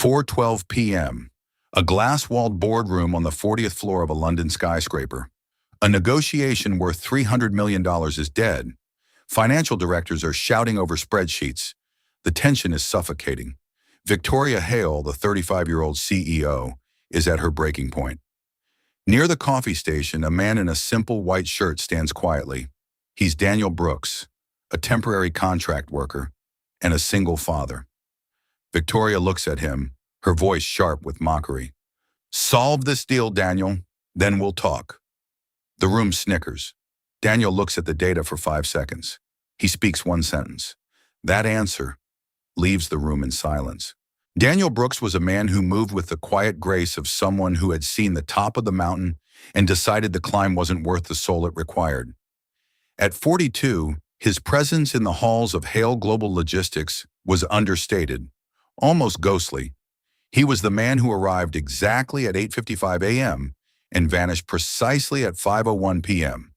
4:12 p.m. A glass-walled boardroom on the 40th floor of a London skyscraper. A negotiation worth $300 million is dead. Financial directors are shouting over spreadsheets. The tension is suffocating. Victoria Hale, the 35-year-old CEO, is at her breaking point. Near the coffee station, a man in a simple white shirt stands quietly. He's Daniel Brooks, a temporary contract worker and a single father. Victoria looks at him, her voice sharp with mockery. "Solve this deal, Daniel, then we'll talk." The room snickers. Daniel looks at the data for 5 seconds. He speaks one sentence. That answer leaves the room in silence. Daniel Brooks was a man who moved with the quiet grace of someone who had seen the top of the mountain and decided the climb wasn't worth the soul it required. At 42, his presence in the halls of Hale Global Logistics was understated, almost ghostly. He was the man who arrived exactly at 8:55 a.m. and vanished precisely at 5:01 p.m.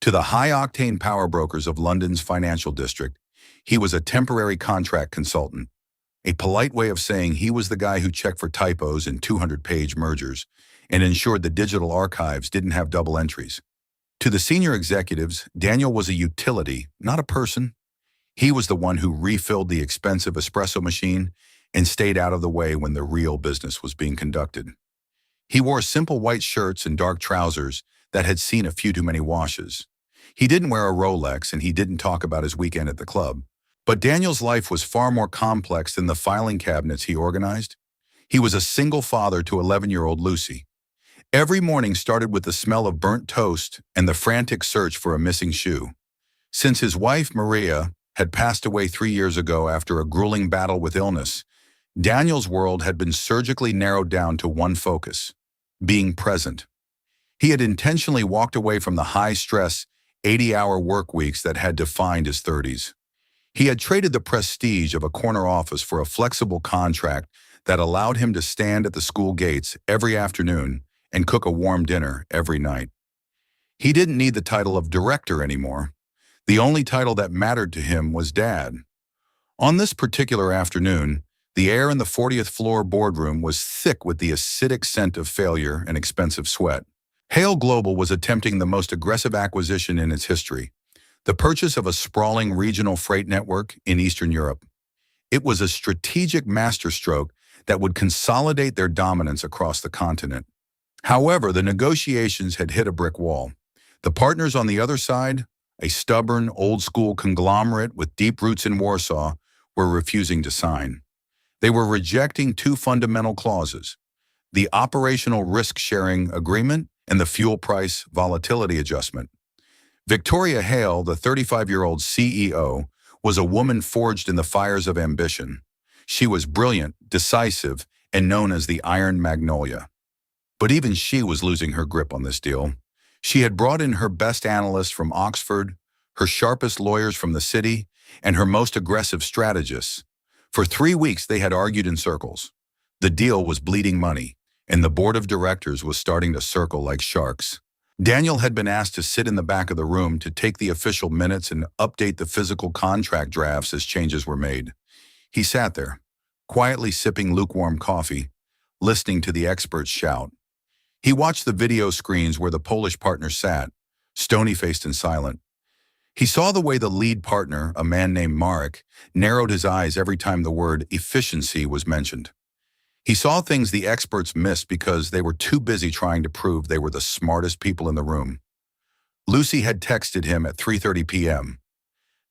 To the high-octane power brokers of London's financial district, he was a temporary contract consultant, a polite way of saying he was the guy who checked for typos in 200-page mergers and ensured the digital archives didn't have double entries. To the senior executives, Daniel was a utility, not a person. He was the one who refilled the expensive espresso machine and stayed out of the way when the real business was being conducted. He wore simple white shirts and dark trousers that had seen a few too many washes. He didn't wear a Rolex and he didn't talk about his weekend at the club. But Daniel's life was far more complex than the filing cabinets he organized. He was a single father to 11-year-old Lucy. Every morning started with the smell of burnt toast and the frantic search for a missing shoe. Since his wife, Maria, had passed away 3 years ago after a grueling battle with illness, Daniel's world had been surgically narrowed down to one focus: being present. He had intentionally walked away from the high-stress, 80-hour work weeks that had defined his 30s. He had traded the prestige of a corner office for a flexible contract that allowed him to stand at the school gates every afternoon and cook a warm dinner every night. He didn't need the title of director anymore. The only title that mattered to him was dad. On this particular afternoon, the air in the 40th floor boardroom was thick with the acidic scent of failure and expensive sweat. Hale Global was attempting the most aggressive acquisition in its history: the purchase of a sprawling regional freight network in Eastern Europe. It was a strategic masterstroke that would consolidate their dominance across the continent. However, the negotiations had hit a brick wall. The partners on the other side, a stubborn, old-school conglomerate with deep roots in Warsaw, were refusing to sign. They were rejecting two fundamental clauses: the operational risk-sharing agreement and the fuel price volatility adjustment. Victoria Hale, the 35-year-old CEO, was a woman forged in the fires of ambition. She was brilliant, decisive, and known as the Iron Magnolia. But even she was losing her grip on this deal. She had brought in her best analysts from Oxford, her sharpest lawyers from the city, and her most aggressive strategists. For 3 weeks, they had argued in circles. The deal was bleeding money, and the board of directors was starting to circle like sharks. Daniel had been asked to sit in the back of the room to take the official minutes and update the physical contract drafts as changes were made. He sat there, quietly sipping lukewarm coffee, listening to the experts shout. He watched the video screens where the Polish partner sat, stony-faced and silent. He saw the way the lead partner, a man named Marek, narrowed his eyes every time the word efficiency was mentioned. He saw things the experts missed because they were too busy trying to prove they were the smartest people in the room. Lucy had texted him at 3:30 p.m.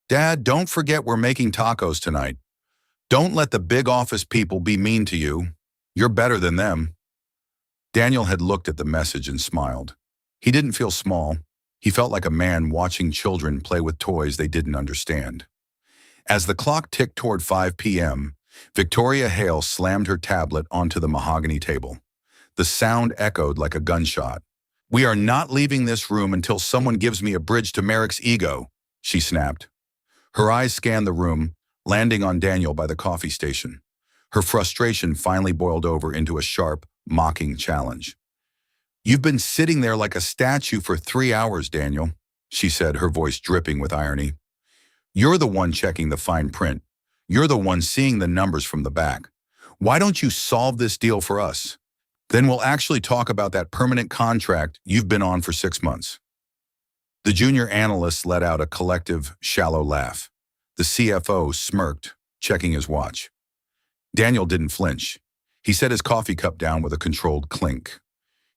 "Dad, don't forget we're making tacos tonight. Don't let the big office people be mean to you. You're better than them." Daniel had looked at the message and smiled. He didn't feel small. He felt like a man watching children play with toys they didn't understand. As the clock ticked toward 5 p.m., Victoria Hale slammed her tablet onto the mahogany table. The sound echoed like a gunshot. "We are not leaving this room until someone gives me a bridge to Marek's ego," she snapped. Her eyes scanned the room, landing on Daniel by the coffee station. Her frustration finally boiled over into a sharp, mocking challenge. "You've been sitting there like a statue for 3 hours, Daniel," she said, her voice dripping with irony. "You're the one checking the fine print. You're the one seeing the numbers from the back. Why don't you solve this deal for us? Then we'll actually talk about that permanent contract you've been on for 6 months. The junior analysts let out a collective, shallow laugh. The CFO smirked, checking his watch. Daniel didn't flinch. He set his coffee cup down with a controlled clink.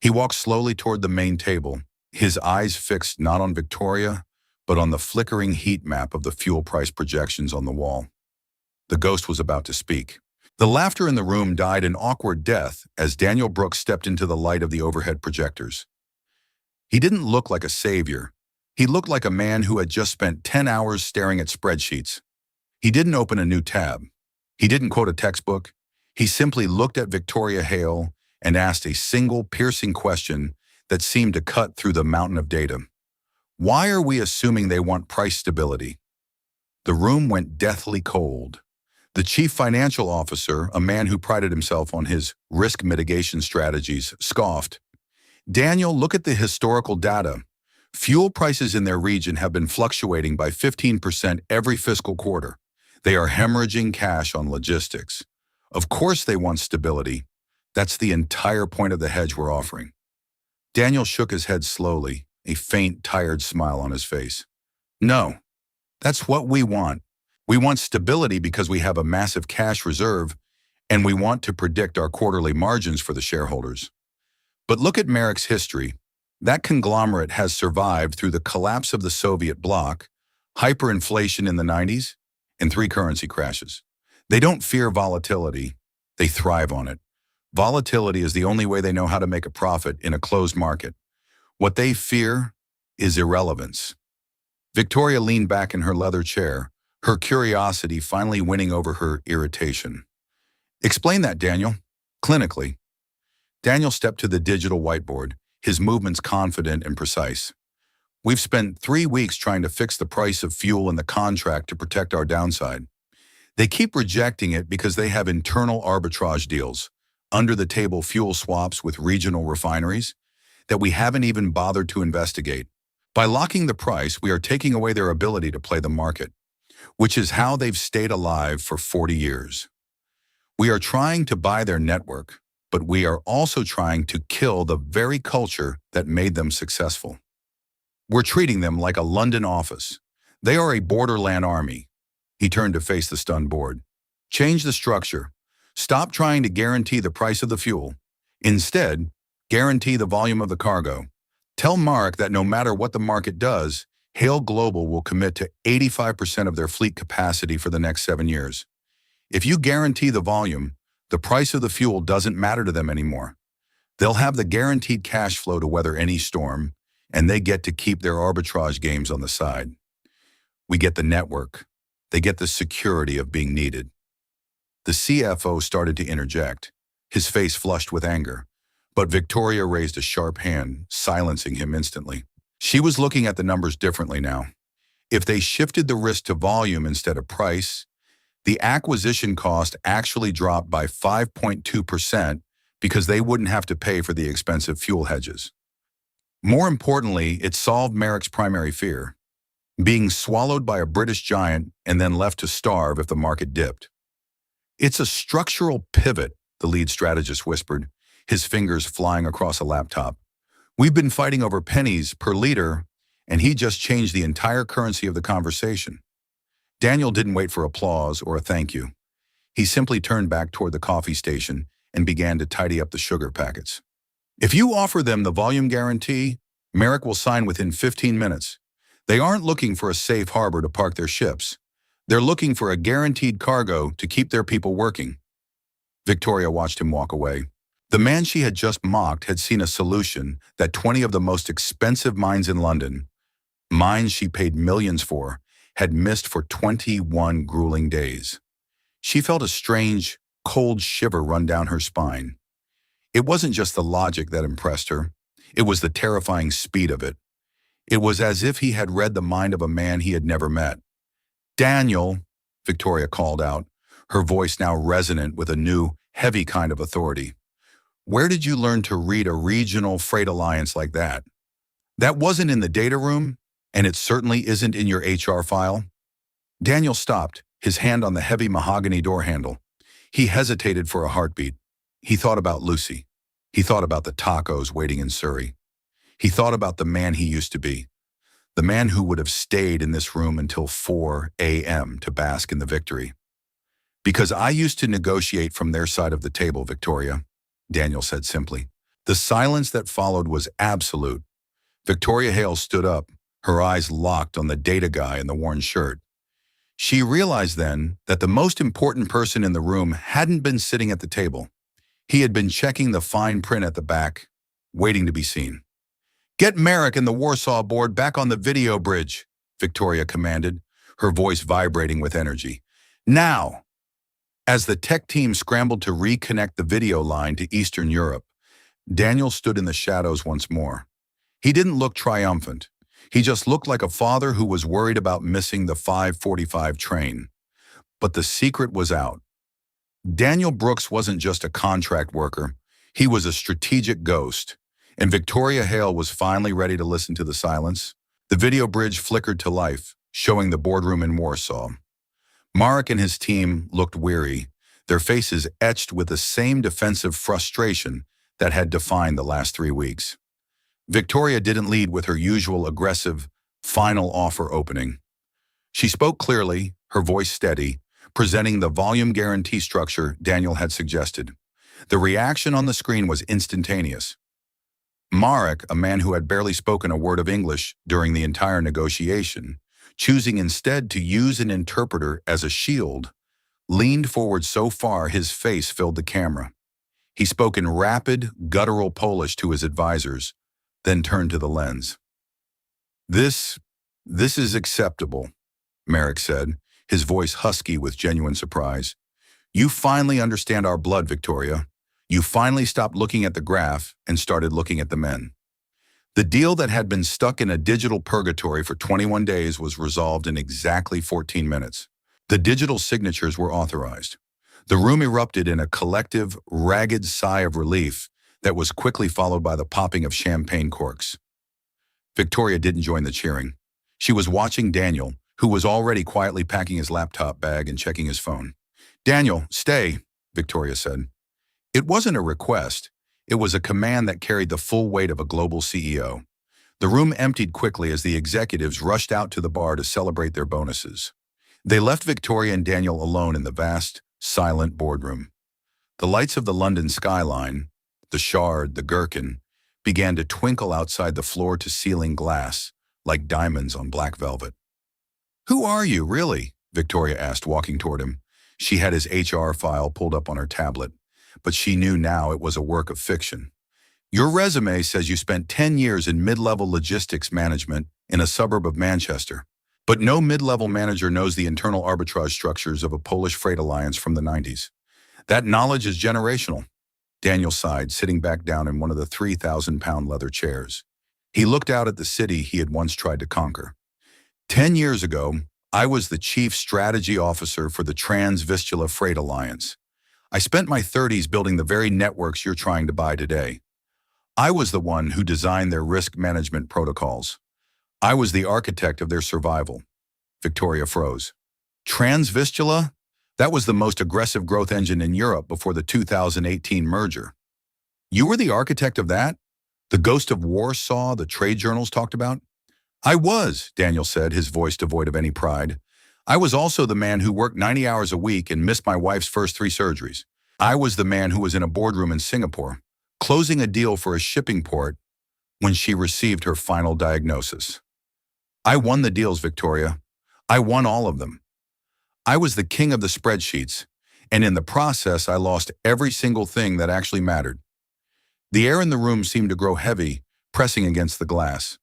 He walked slowly toward the main table, his eyes fixed not on Victoria, but on the flickering heat map of the fuel price projections on the wall. The ghost was about to speak. The laughter in the room died an awkward death as Daniel Brooks stepped into the light of the overhead projectors. He didn't look like a savior. He looked like a man who had just spent 10 hours staring at spreadsheets. He didn't open a new tab. He didn't quote a textbook. He simply looked at Victoria Hale and asked a single piercing question that seemed to cut through the mountain of data. Why are we assuming they want price stability? The room went deathly cold. The chief financial officer, a man who prided himself on his risk mitigation strategies, scoffed. Daniel, look at the historical data. Fuel prices in their region have been fluctuating by 15% every fiscal quarter. They are hemorrhaging cash on logistics. Of course they want stability. That's the entire point of the hedge we're offering. Daniel shook his head slowly, a faint, tired smile on his face. No, that's what we want. We want stability because we have a massive cash reserve, and we want to predict our quarterly margins for the shareholders. But look at Merrick's history. That conglomerate has survived through the collapse of the Soviet bloc, hyperinflation in the 90s, and 3 currency crashes. They don't fear volatility. They thrive on it. Volatility is the only way they know how to make a profit in a closed market. What they fear is irrelevance. Victoria leaned back in her leather chair, her curiosity finally winning over her irritation. Explain that, Daniel. Clinically. Daniel stepped to the digital whiteboard, his movements confident and precise. We've spent 3 weeks trying to fix the price of fuel in the contract to protect our downside. They keep rejecting it because they have internal arbitrage deals, under-the-table fuel swaps with regional refineries, that we haven't even bothered to investigate. By locking the price, we are taking away their ability to play the market, which is how they've stayed alive for 40 years. We are trying to buy their network, but we are also trying to kill the very culture that made them successful. We're treating them like a London office. They are a borderland army. He turned to face the stunned board. Change the structure. Stop trying to guarantee the price of the fuel. Instead, guarantee the volume of the cargo. Tell Mark that no matter what the market does, Hale Global will commit to 85% of their fleet capacity for the next 7 years. If you guarantee the volume, the price of the fuel doesn't matter to them anymore. They'll have the guaranteed cash flow to weather any storm, and they get to keep their arbitrage games on the side. We get the network. They get the security of being needed. The CFO started to interject, his face flushed with anger, but Victoria raised a sharp hand, silencing him instantly. She was looking at the numbers differently now. If they shifted the risk to volume instead of price, the acquisition cost actually dropped by 5.2% because they wouldn't have to pay for the expensive fuel hedges. More importantly, it solved Merrick's primary fear, being swallowed by a British giant and then left to starve if the market dipped. It's a structural pivot, the lead strategist whispered, his fingers flying across a laptop. We've been fighting over pennies per liter, and he just changed the entire currency of the conversation. Daniel didn't wait for applause or a thank you. He simply turned back toward the coffee station and began to tidy up the sugar packets. If you offer them the volume guarantee, Merrick will sign within 15 minutes. They aren't looking for a safe harbor to park their ships. They're looking for a guaranteed cargo to keep their people working. Victoria watched him walk away. The man she had just mocked had seen a solution that 20 of the most expensive mines in London, mines she paid millions for, had missed for 21 grueling days. She felt a strange, cold shiver run down her spine. It wasn't just the logic that impressed her. It was the terrifying speed of it. It was as if he had read the mind of a man he had never met. Daniel, Victoria called out, her voice now resonant with a new, heavy kind of authority. Where did you learn to read a regional freight alliance like that? That wasn't in the data room, and it certainly isn't in your HR file. Daniel stopped, his hand on the heavy mahogany door handle. He hesitated for a heartbeat. He thought about Lucy. He thought about the tacos waiting in Surrey. He thought about the man he used to be, the man who would have stayed in this room until 4 a.m. to bask in the victory. Because I used to negotiate from their side of the table, Victoria, Daniel said simply. The silence that followed was absolute. Victoria Hale stood up, her eyes locked on the data guy in the worn shirt. She realized then that the most important person in the room hadn't been sitting at the table. He had been checking the fine print at the back, waiting to be seen. "Get Merrick and the Warsaw board back on the video bridge," Victoria commanded, her voice vibrating with energy. "Now!" As the tech team scrambled to reconnect the video line to Eastern Europe, Daniel stood in the shadows once more. He didn't look triumphant. He just looked like a father who was worried about missing the 5:45 train. But the secret was out. Daniel Brooks wasn't just a contract worker. He was a strategic ghost. And Victoria Hale was finally ready to listen to the silence. The video bridge flickered to life, showing the boardroom in Warsaw. Marek and his team looked weary, their faces etched with the same defensive frustration that had defined the last 3 weeks. Victoria didn't lead with her usual aggressive, final offer opening. She spoke clearly, her voice steady, presenting the volume guarantee structure Daniel had suggested. The reaction on the screen was instantaneous. Marek, a man who had barely spoken a word of English during the entire negotiation, choosing instead to use an interpreter as a shield, leaned forward so far his face filled the camera. He spoke in rapid, guttural Polish to his advisors, then turned to the lens. This is acceptable," Marek said, his voice husky with genuine surprise. "You finally understand our blood, Victoria. You finally stopped looking at the graph and started looking at the men." The deal that had been stuck in a digital purgatory for 21 days was resolved in exactly 14 minutes. The digital signatures were authorized. The room erupted in a collective, ragged sigh of relief that was quickly followed by the popping of champagne corks. Victoria didn't join the cheering. She was watching Daniel, who was already quietly packing his laptop bag and checking his phone. "Daniel, stay," Victoria said. It wasn't a request. It was a command that carried the full weight of a global CEO. The room emptied quickly as the executives rushed out to the bar to celebrate their bonuses. They left Victoria and Daniel alone in the vast, silent boardroom. The lights of the London skyline, the Shard, the Gherkin, began to twinkle outside the floor-to-ceiling glass like diamonds on black velvet. "Who are you, really?" Victoria asked, walking toward him. She had his HR file pulled up on her tablet, but she knew now it was a work of fiction. "Your resume says you spent 10 years in mid-level logistics management in a suburb of Manchester. But no mid-level manager knows the internal arbitrage structures of a Polish freight alliance from the 90s. That knowledge is generational." Daniel sighed, sitting back down in one of the 3,000-pound leather chairs. He looked out at the city he had once tried to conquer. 10 years ago, I was the chief strategy officer for the Trans-Vistula Freight Alliance. I spent my 30s building the very networks you're trying to buy today. I was the one who designed their risk management protocols. I was the architect of their survival." Victoria froze. "Trans-Vistula? That was the most aggressive growth engine in Europe before the 2018 merger. You were the architect of that? The ghost of Warsaw the trade journals talked about?" "I was," Daniel said, his voice devoid of any pride. "I was also the man who worked 90 hours a week and missed my wife's first 3 surgeries. I was the man who was in a boardroom in Singapore, closing a deal for a shipping port when she received her final diagnosis. I won the deals, Victoria. I won all of them. I was the king of the spreadsheets, and in the process I lost every single thing that actually mattered." The air in the room seemed to grow heavy, pressing against the glass.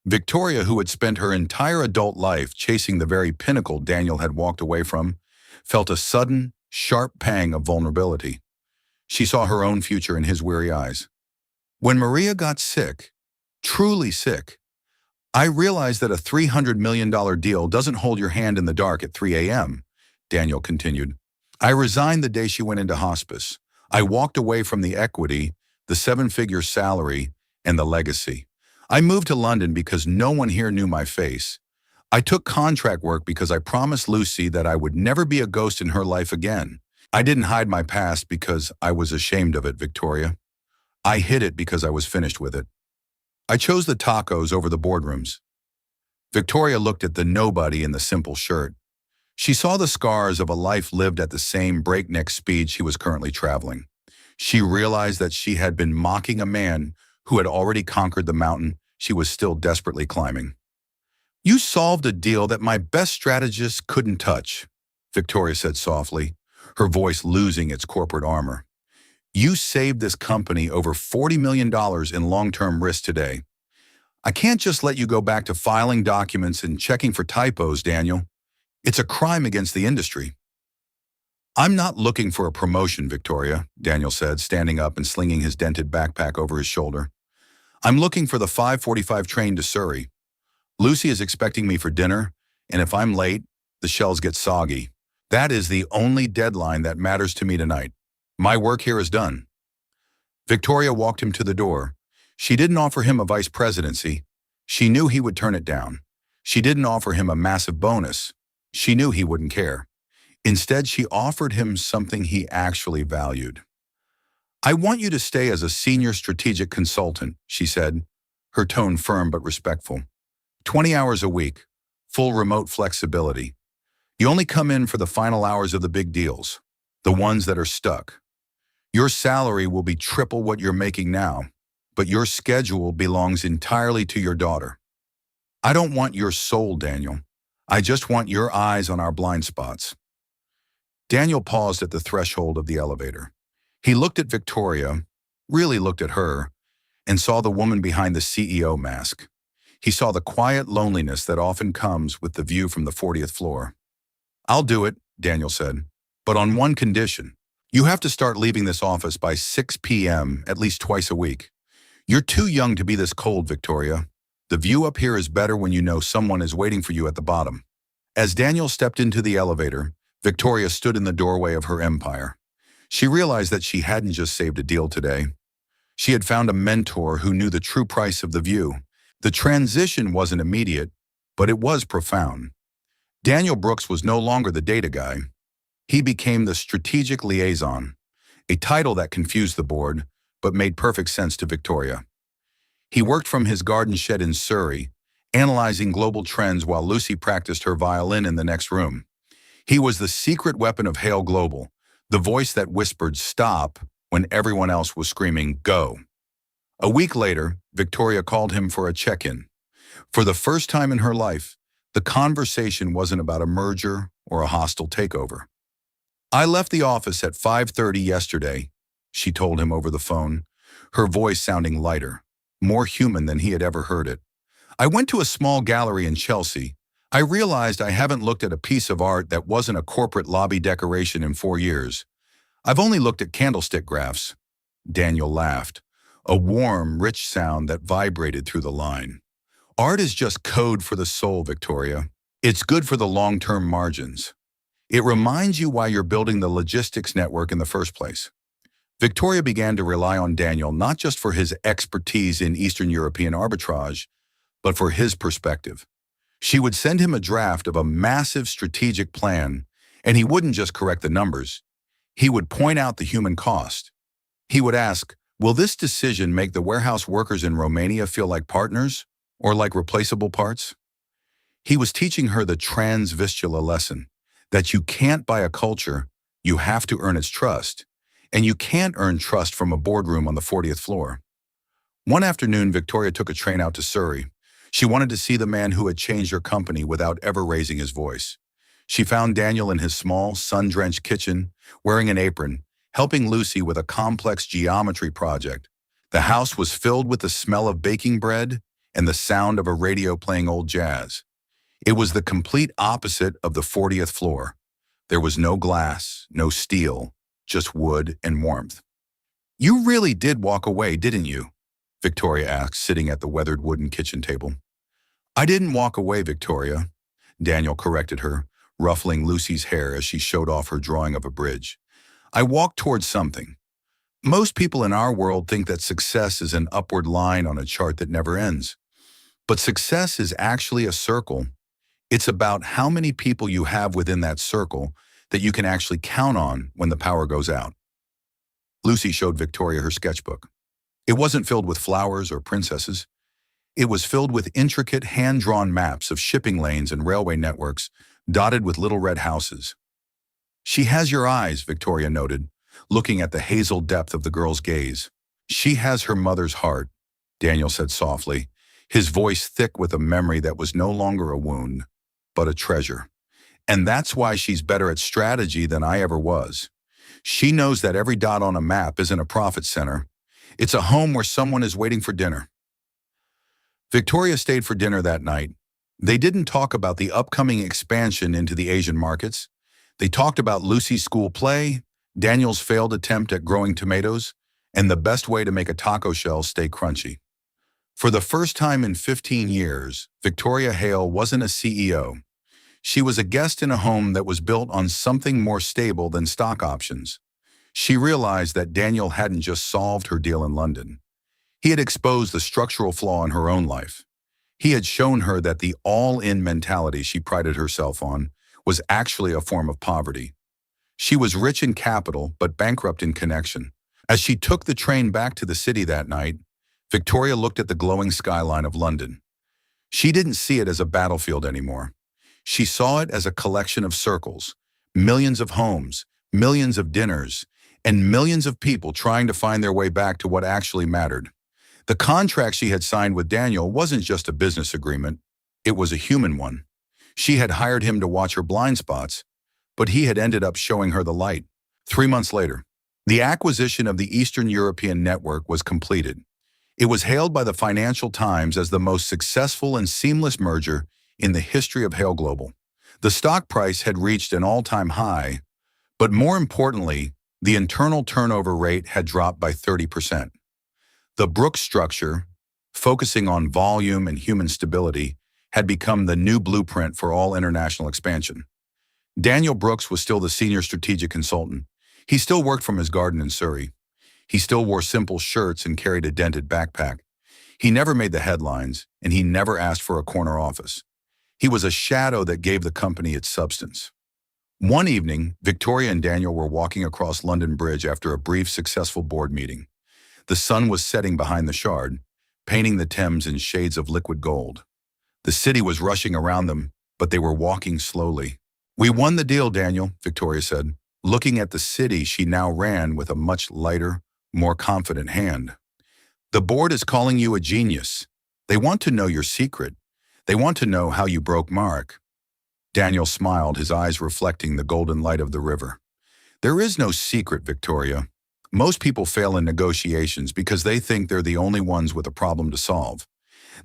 Victoria, who had spent her entire adult life chasing the very pinnacle Daniel had walked away from, felt a sudden, sharp pang of vulnerability. She saw her own future in his weary eyes. "When Maria got sick, truly sick, I realized that a $300 million deal doesn't hold your hand in the dark at 3 a.m., Daniel continued. "I resigned the day she went into hospice. I walked away from the equity, the 7-figure salary, and the legacy. I moved to London because no one here knew my face. I took contract work because I promised Lucy that I would never be a ghost in her life again. I didn't hide my past because I was ashamed of it, Victoria. I hid it because I was finished with it. I chose the tacos over the boardrooms. Victoria looked at the nobody in the simple shirt. She saw the scars of a life lived at the same breakneck speed she was currently traveling. She realized that she had been mocking a man who had already conquered the mountain she was still desperately climbing. You solved a deal that my best strategist couldn't touch, Victoria said softly, her voice losing its corporate armor. You saved this company over $40 million in long-term risk today. I can't just let you go back to filing documents and checking for typos, Daniel. It's a crime against the industry. I'm not looking for a promotion, Victoria, Daniel said, standing up and slinging his dented backpack over his shoulder. I'm looking for the 5:45 train to Surrey. Lucy is expecting me for dinner, and if I'm late, the shells get soggy. That is the only deadline that matters to me tonight. My work here is done. Victoria walked him to the door. She didn't offer him a vice presidency. She knew he would turn it down. She didn't offer him a massive bonus. She knew he wouldn't care. Instead, she offered him something he actually valued. I want you to stay as a senior strategic consultant, she said, her tone firm but respectful. 20 hours a week, full remote flexibility. You only come in for the final hours of the big deals, the ones that are stuck. Your salary will be triple what you're making now, but your schedule belongs entirely to your daughter. I don't want your soul, Daniel. I just want your eyes on our blind spots. Daniel paused at the threshold of the elevator. He looked at Victoria, really looked at her, and saw the woman behind the CEO mask. He saw the quiet loneliness that often comes with the view from the 40th floor. I'll do it, Daniel said, but on one condition. You have to start leaving this office by 6 p.m. at least twice a week. You're too young to be this cold, Victoria. The view up here is better when you know someone is waiting for you at the bottom. As Daniel stepped into the elevator, Victoria stood in the doorway of her empire. She realized that she hadn't just saved a deal today. She had found a mentor who knew the true price of the view. The transition wasn't immediate, but it was profound. Daniel Brooks was no longer the data guy. He became the strategic liaison, a title that confused the board, but made perfect sense to Victoria. He worked from his garden shed in Surrey, analyzing global trends while Lucy practiced her violin in the next room. He was the secret weapon of Hail Global, the voice that whispered stop when everyone else was screaming go. A week later, Victoria called him for a check-in. For the first time in her life, the conversation wasn't about a merger or a hostile takeover. I left the office at 5:30 yesterday, she told him over the phone, her voice sounding lighter, more human than he had ever heard it. I went to a small gallery in Chelsea. I realized I haven't looked at a piece of art that wasn't a corporate lobby decoration in 4 years. I've only looked at candlestick graphs. Daniel laughed, a warm, rich sound that vibrated through the line. Art is just code for the soul, Victoria. It's good for the long-term margins. It reminds you why you're building the logistics network in the first place. Victoria began to rely on Daniel not just for his expertise in Eastern European arbitrage, but for his perspective. She would send him a draft of a massive strategic plan, and he wouldn't just correct the numbers. He would point out the human cost. He would ask, will this decision make the warehouse workers in Romania feel like partners or like replaceable parts? He was teaching her the trans-vistula lesson, that you can't buy a culture, you have to earn its trust, and you can't earn trust from a boardroom on the 40th floor. One afternoon, Victoria took a train out to Surrey. She wanted to see the man who had changed her company without ever raising his voice. She found Daniel in his small, sun-drenched kitchen, wearing an apron, helping Lucy with a complex geometry project. The house was filled with the smell of baking bread and the sound of a radio playing old jazz. It was the complete opposite of the 40th floor. There was no glass, no steel, just wood and warmth. You really did walk away, didn't you? Victoria asked, sitting at the weathered wooden kitchen table. I didn't walk away, Victoria, Daniel corrected her, ruffling Lucy's hair as she showed off her drawing of a bridge. I walked towards something. Most people in our world think that success is an upward line on a chart that never ends. But success is actually a circle. It's about how many people you have within that circle that you can actually count on when the power goes out. Lucy showed Victoria her sketchbook. It wasn't filled with flowers or princesses. It was filled with intricate hand-drawn maps of shipping lanes and railway networks dotted with little red houses. "She has your eyes," Victoria noted, looking at the hazel depth of the girl's gaze. "She has her mother's heart," Daniel said softly, his voice thick with a memory that was no longer a wound, but a treasure. "And that's why she's better at strategy than I ever was. She knows that every dot on a map isn't a profit center. It's a home where someone is waiting for dinner." Victoria stayed for dinner that night. They didn't talk about the upcoming expansion into the Asian markets. They talked about Lucy's school play, Daniel's failed attempt at growing tomatoes, and the best way to make a taco shell stay crunchy. For the first time in 15 years, Victoria Hale wasn't a CEO. She was a guest in a home that was built on something more stable than stock options. She realized that Daniel hadn't just solved her deal in London. He had exposed the structural flaw in her own life. He had shown her that the all-in mentality she prided herself on was actually a form of poverty. She was rich in capital, but bankrupt in connection. As she took the train back to the city that night, Victoria looked at the glowing skyline of London. She didn't see it as a battlefield anymore. She saw it as a collection of circles, millions of homes, millions of dinners, and millions of people trying to find their way back to what actually mattered. The contract she had signed with Daniel wasn't just a business agreement, it was a human one. She had hired him to watch her blind spots, but he had ended up showing her the light. 3 months later, the acquisition of the Eastern European network was completed. It was hailed by the Financial Times as the most successful and seamless merger in the history of Hale Global. The stock price had reached an all-time high, but more importantly, the internal turnover rate had dropped by 30%. The Brooks structure, focusing on volume and human stability, had become the new blueprint for all international expansion. Daniel Brooks was still the senior strategic consultant. He still worked from his garden in Surrey. He still wore simple shirts and carried a dented backpack. He never made the headlines, and he never asked for a corner office. He was a shadow that gave the company its substance. One evening, Victoria and Daniel were walking across London Bridge after a brief, successful board meeting. The sun was setting behind the Shard, painting the Thames in shades of liquid gold. The city was rushing around them, but they were walking slowly. "We won the deal, Daniel," Victoria said, looking at the city she now ran with a much lighter, more confident hand. "The board is calling you a genius. They want to know your secret. They want to know how you broke Mark." Daniel smiled, his eyes reflecting the golden light of the river. "There is no secret, Victoria. Most people fail in negotiations because they think they're the only ones with a problem to solve.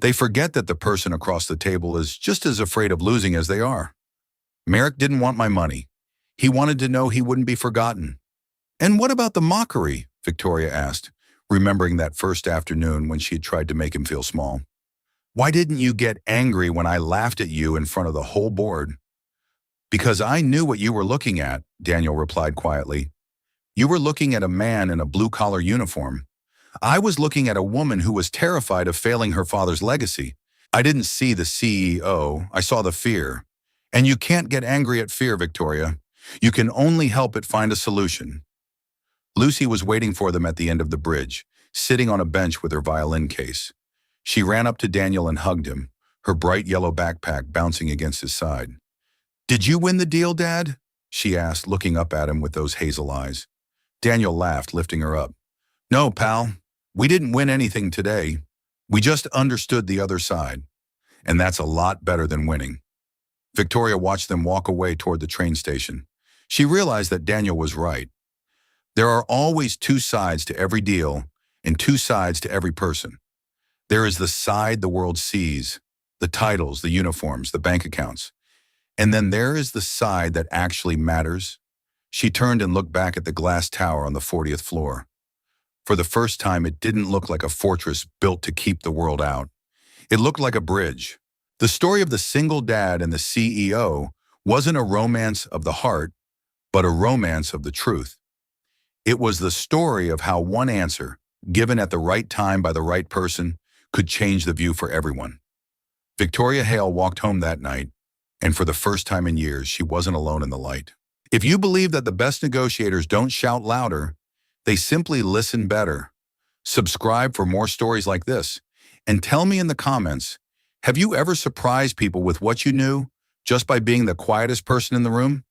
They forget that the person across the table is just as afraid of losing as they are. Merrick didn't want my money. He wanted to know he wouldn't be forgotten." "And what about the mockery?" Victoria asked, remembering that first afternoon when she had tried to make him feel small. "Why didn't you get angry when I laughed at you in front of the whole board?" "Because I knew what you were looking at," Daniel replied quietly. "You were looking at a man in a blue-collar uniform. I was looking at a woman who was terrified of failing her father's legacy. I didn't see the CEO, I saw the fear. And you can't get angry at fear, Victoria. You can only help it find a solution." Lucy was waiting for them at the end of the bridge, sitting on a bench with her violin case. She ran up to Daniel and hugged him, her bright yellow backpack bouncing against his side. "Did you win the deal, Dad?" she asked, looking up at him with those hazel eyes. Daniel laughed, lifting her up. "No, pal. We didn't win anything today. We just understood the other side. And that's a lot better than winning." Victoria watched them walk away toward the train station. She realized that Daniel was right. There are always two sides to every deal and two sides to every person. There is the side the world sees, the titles, the uniforms, the bank accounts. And then there is the side that actually matters. She turned and looked back at the glass tower on the 40th floor. For the first time, it didn't look like a fortress built to keep the world out. It looked like a bridge. The story of the single dad and the CEO wasn't a romance of the heart, but a romance of the truth. It was the story of how one answer, given at the right time by the right person, could change the view for everyone. Victoria Hale walked home that night, and for the first time in years, she wasn't alone in the light. If you believe that the best negotiators don't shout louder, they simply listen better. Subscribe for more stories like this. And tell me in the comments, have you ever surprised people with what you knew just by being the quietest person in the room?